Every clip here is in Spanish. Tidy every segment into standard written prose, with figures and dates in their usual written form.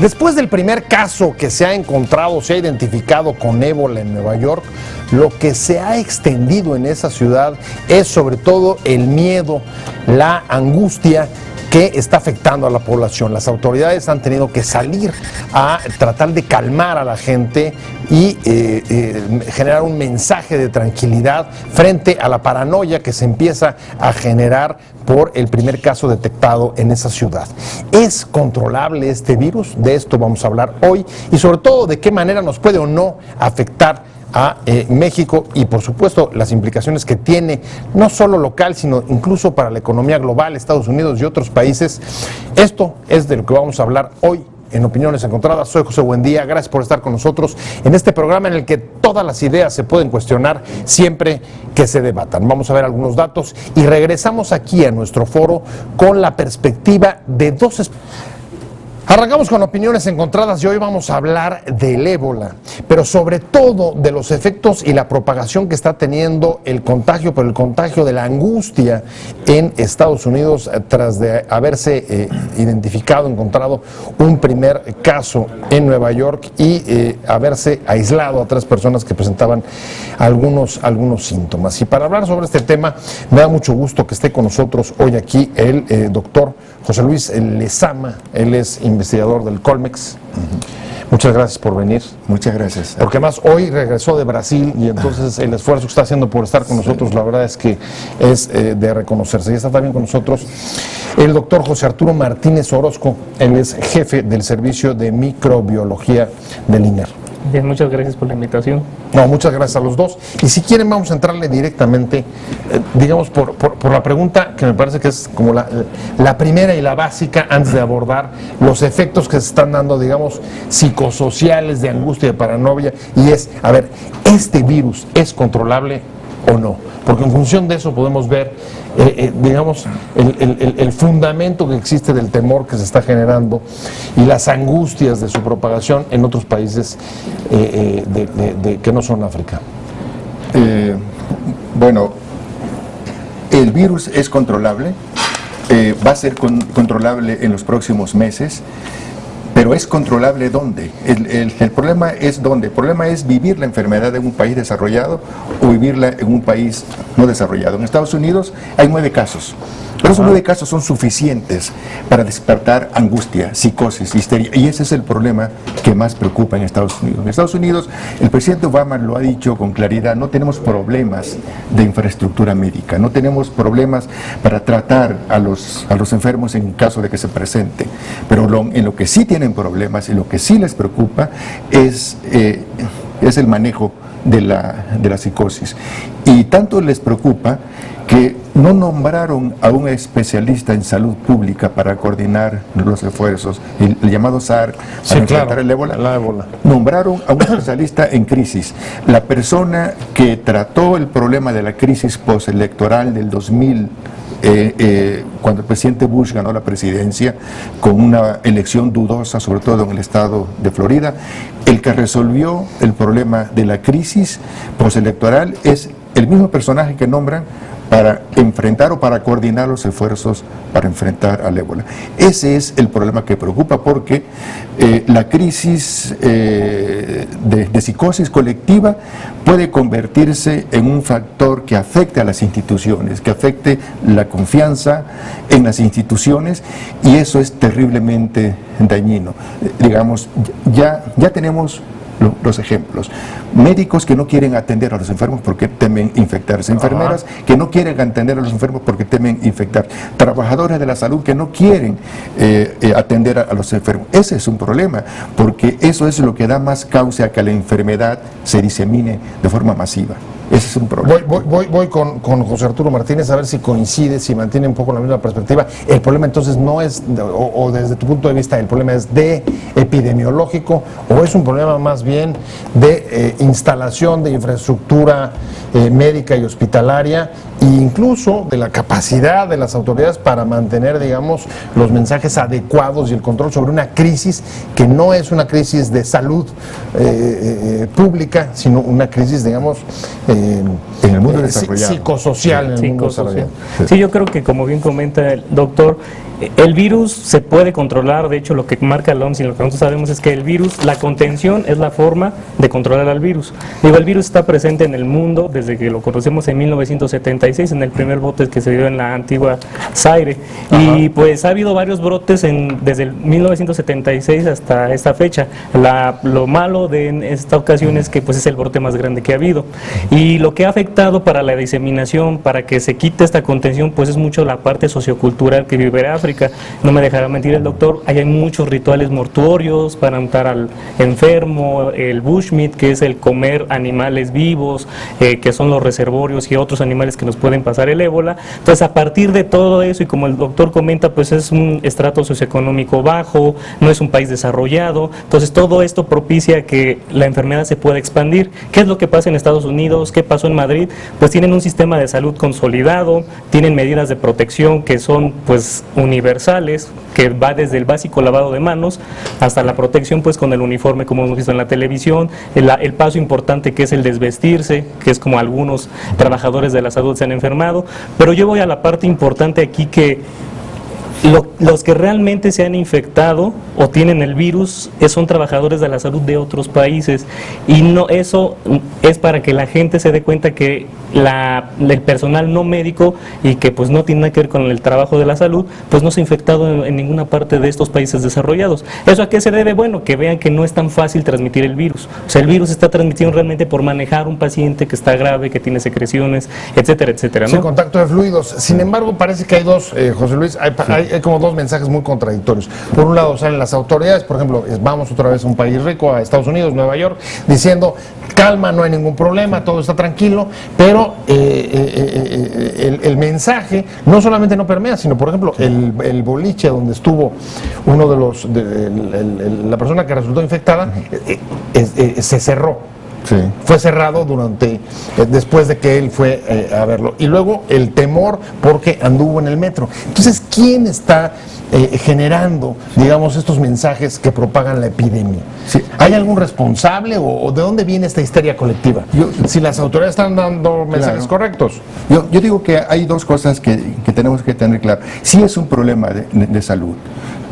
Después del primer caso que se ha encontrado, se ha identificado con ébola en Nueva York, lo que se ha extendido en esa ciudad es sobre todo el miedo, la angustia que está afectando a la población. Las autoridades han tenido que salir a tratar de calmar a la gente y generar un mensaje de tranquilidad frente a la paranoia que se empieza a generar por el primer caso detectado en esa ciudad. ¿Es controlable este virus? De esto vamos a hablar hoy y sobre todo de qué manera nos puede o no afectar a México y por supuesto las implicaciones que tiene no solo local sino incluso para la economía global, Estados Unidos y otros países. Esto es de lo que vamos a hablar hoy en Opiniones Encontradas. Soy José Buendía, gracias por estar con nosotros en este programa en el que todas las ideas se pueden cuestionar siempre que se debatan. Vamos a ver algunos datos y regresamos aquí a nuestro foro con la perspectiva de dos. Arrancamos con Opiniones Encontradas y hoy vamos a hablar del ébola, pero sobre todo de los efectos y la propagación que está teniendo el contagio, por el contagio de la angustia en Estados Unidos tras de haberse encontrado un primer caso en Nueva York y haberse aislado a 3 personas que presentaban algunos síntomas. Y para hablar sobre este tema, me da mucho gusto que esté con nosotros hoy aquí el doctor José Luis Lezama. Él es investigador del Colmex. Muchas gracias por venir. Muchas gracias. Porque además hoy regresó de Brasil y entonces el esfuerzo que está haciendo por estar con nosotros, la verdad es que es de reconocerse. Y está también con nosotros el doctor José Arturo Martínez Orozco. Él es jefe del Servicio de Microbiología del INER. Bien, muchas gracias por la invitación. No, muchas gracias a los dos. Y si quieren vamos a entrarle directamente, digamos, por la pregunta que me parece que es como la primera y la básica antes de abordar los efectos que se están dando, digamos, psicosociales, de angustia, de paranoia, y es, a ver, ¿este virus es controlable o no? Porque en función de eso podemos ver, digamos, el fundamento que existe del temor que se está generando y las angustias de su propagación en otros países que no son África. Bueno, el virus es controlable, va a ser controlable en los próximos meses. Pero ¿es controlable dónde? El problema es dónde. El problema es vivir la enfermedad en un país desarrollado o vivirla en un país no desarrollado. En Estados Unidos hay 9 casos. Pero esos 9 casos son suficientes para despertar angustia, psicosis, histeria. Y ese es el problema que más preocupa en Estados Unidos. En Estados Unidos, el presidente Obama lo ha dicho con claridad, no tenemos problemas de infraestructura médica, no tenemos problemas para tratar a los enfermos en caso de que se presente. Pero en lo que sí tienen problemas y lo que sí les preocupa es el manejo de la psicosis. Y tanto les preocupa que no nombraron a un especialista en salud pública para coordinar los esfuerzos, el llamado SAR, para enfrentar el ébola. La ébola. Nombraron a un especialista en crisis, la persona que trató el problema de la crisis postelectoral del 2000, cuando el presidente Bush ganó la presidencia con una elección dudosa, sobre todo en el estado de Florida. El que resolvió el problema de la crisis postelectoral es el mismo personaje que nombran para enfrentar o para coordinar los esfuerzos para enfrentar al ébola. Ese es el problema que preocupa, porque la crisis de psicosis colectiva puede convertirse en un factor que afecte a las instituciones, que afecte la confianza en las instituciones, y eso es terriblemente dañino. Digamos, ya tenemos los ejemplos. Médicos que no quieren atender a los enfermos porque temen infectarse. Enfermeras que no quieren atender a los enfermos porque temen infectar. Trabajadores de la salud que no quieren atender a los enfermos. Ese es un problema, porque eso es lo que da más causa a que la enfermedad se disemine de forma masiva. Ese es un problema. Voy con José Arturo Martínez a ver si coincide, si mantiene un poco la misma perspectiva. El problema entonces no es, o desde tu punto de vista, el problema es de epidemiológico, o es un problema más bien de instalación de infraestructura médica y hospitalaria, e incluso de la capacidad de las autoridades para mantener, digamos, los mensajes adecuados y el control sobre una crisis que no es una crisis de salud pública, sino una crisis, digamos, en el mundo desarrollado, psicosocial, en el mundo desarrollado. Sí, yo creo que, como bien comenta el doctor, El virus se puede controlar, de hecho lo que marca la OMS y lo que nosotros sabemos es que el virus, la contención es la forma de controlar al virus. Digo, el virus está presente en el mundo desde que lo conocemos en 1976, en el primer brote que se dio en la antigua Zaire. Y pues ha habido varios brotes desde el 1976 hasta esta fecha. Lo malo de esta ocasión es que pues es el brote más grande que ha habido. Y lo que ha afectado para la diseminación, para que se quite esta contención, pues es mucho la parte sociocultural que vive África. No me dejará mentir el doctor, hay muchos rituales mortuorios para untar al enfermo, el bushmeat, que es el comer animales vivos, que son los reservorios y otros animales que nos pueden pasar el ébola. Entonces, a partir de todo eso, y como el doctor comenta, pues es un estrato socioeconómico bajo, no es un país desarrollado, entonces todo esto propicia que la enfermedad se pueda expandir. ¿Qué es lo que pasa en Estados Unidos? ¿Qué pasó en Madrid? Pues tienen un sistema de salud consolidado, tienen medidas de protección que son pues universales, que va desde el básico lavado de manos hasta la protección pues con el uniforme, como hemos visto en la televisión, el paso importante que es el desvestirse, que es como algunos trabajadores de la salud se han enfermado. Pero yo voy a la parte importante aquí, que los que realmente se han infectado o tienen el virus son trabajadores de la salud de otros países, y no, eso es para que la gente se dé cuenta que el personal no médico y que pues no tiene nada que ver con el trabajo de la salud, pues no se ha infectado en ninguna parte de estos países desarrollados. ¿Eso a qué se debe? Bueno, que vean que no es tan fácil transmitir el virus. O sea, el virus está transmitido realmente por manejar un paciente que está grave, que tiene secreciones, etcétera, etcétera, ¿no? Sí, contacto de fluidos. Sin embargo, parece que hay dos, José Luis, hay como dos mensajes muy contradictorios. Por un lado salen las autoridades, por ejemplo, vamos otra vez a un país rico, a Estados Unidos, Nueva York, diciendo, calma, no hay ningún problema, todo está tranquilo, pero el mensaje no solamente no permea, sino, por ejemplo, el boliche donde estuvo uno de la persona que resultó infectada, se cerró. Sí. Fue cerrado después de que él fue a verlo. Y luego el temor porque anduvo en el metro. Entonces, ¿quién está generando, digamos, estos mensajes que propagan la epidemia? Sí. ¿Hay algún responsable o de dónde viene esta histeria colectiva? Si las autoridades están dando mensajes correctos. Yo digo que hay dos cosas que tenemos que tener claro. Sí es un problema de salud,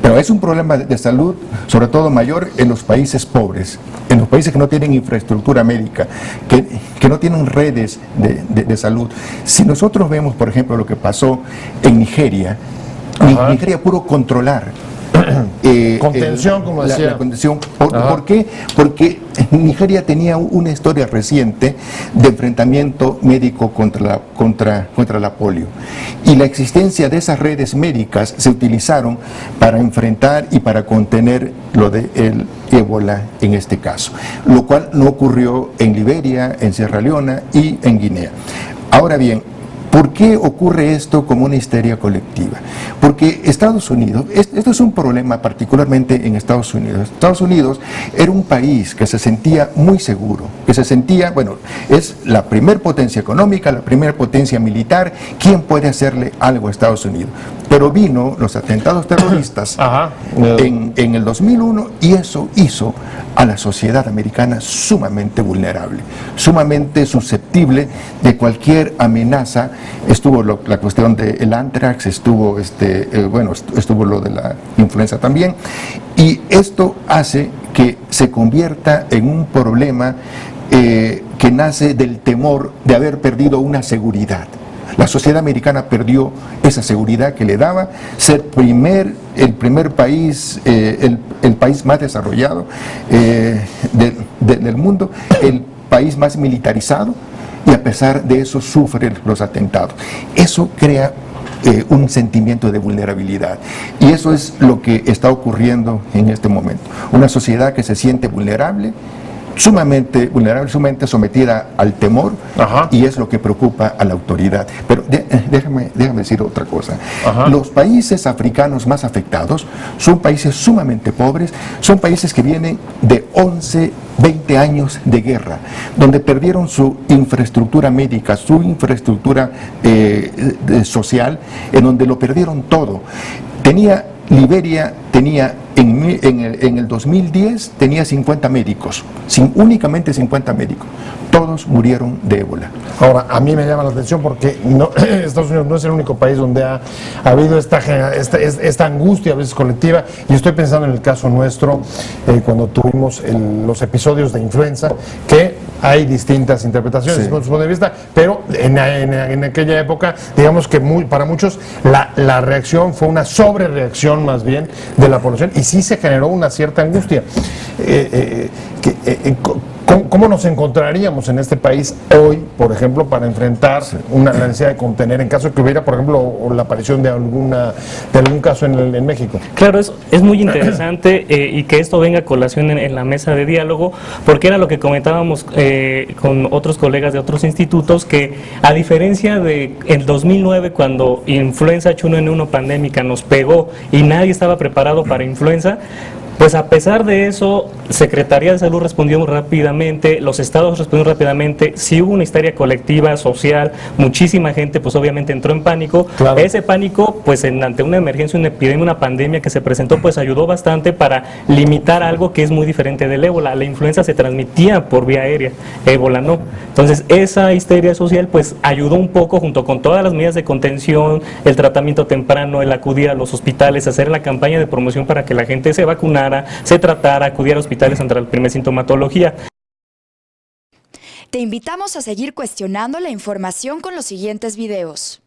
pero es un problema de salud sobre todo mayor en los países pobres, en los países que no tienen infraestructura médica, que no tienen redes de salud. Si nosotros vemos, por ejemplo, lo que pasó en Nigeria, Nigeria pudo controlar contención, como decía. La contención. ¿Por qué? Porque Nigeria tenía una historia reciente de enfrentamiento médico contra la polio. Y la existencia de esas redes médicas se utilizaron para enfrentar y para contener lo del ébola en este caso. Lo cual no ocurrió en Liberia, en Sierra Leona y en Guinea. Ahora bien, ¿por qué ocurre esto como una histeria colectiva? Porque Estados Unidos, esto es un problema particularmente en Estados Unidos. Estados Unidos era un país que se sentía muy seguro, que se sentía, bueno, es la primer potencia económica, la primera potencia militar. ¿Quién puede hacerle algo a Estados Unidos? Pero vino los atentados terroristas en el 2001 y eso hizo a la sociedad americana sumamente vulnerable, sumamente susceptible de cualquier amenaza. Estuvo la cuestión del anthrax, estuvo lo de la influenza también, y esto hace que se convierta en un problema que nace del temor de haber perdido una seguridad. La sociedad americana perdió esa seguridad que le daba ser el primer país, el país más desarrollado del mundo, el país más militarizado, y a pesar de eso sufren los atentados. Eso crea un sentimiento de vulnerabilidad, y eso es lo que está ocurriendo en este momento. Una sociedad que se siente vulnerable, sumamente sometida al temor, y es lo que preocupa a la autoridad. Pero déjame decir otra cosa. Los países africanos más afectados son países sumamente pobres, son países que vienen de 11, 20 años de guerra, donde perdieron su infraestructura médica, su infraestructura social, en donde lo perdieron todo. Liberia tenía en en el 2010 tenía 50 médicos, únicamente 50 médicos. Todos murieron de ébola. Ahora, a mí me llama la atención porque Estados Unidos no es el único país donde ha habido esta angustia a veces colectiva, y estoy pensando en el caso nuestro, cuando tuvimos los episodios de influenza, que hay distintas interpretaciones desde su punto de vista, pero en aquella época, digamos que para muchos la reacción fue una sobrereacción más bien de la población, y sí se generó una cierta angustia. ¿Cómo nos encontraríamos en este país hoy, por ejemplo, para enfrentar la necesidad de contener en caso de que hubiera, por ejemplo, la aparición de algún caso en México? Claro, es muy interesante y que esto venga a colación en la mesa de diálogo, porque era lo que comentábamos con otros colegas de otros institutos, que a diferencia de el 2009, cuando influenza H1N1 pandémica nos pegó y nadie estaba preparado para influenza, pues a pesar de eso, Secretaría de Salud respondió rápidamente, los estados respondieron rápidamente, sí hubo una histeria colectiva, social, muchísima gente pues obviamente entró en pánico. Claro. Ese pánico pues ante una emergencia, una epidemia, una pandemia que se presentó, pues ayudó bastante para limitar algo que es muy diferente del ébola. La influenza se transmitía por vía aérea, ébola no. Entonces esa histeria social pues ayudó un poco, junto con todas las medidas de contención, el tratamiento temprano, el acudir a los hospitales, hacer la campaña de promoción para que la gente se vacunara, se tratara, acudir a hospitales ante la primera sintomatología. Te invitamos a seguir cuestionando la información con los siguientes videos.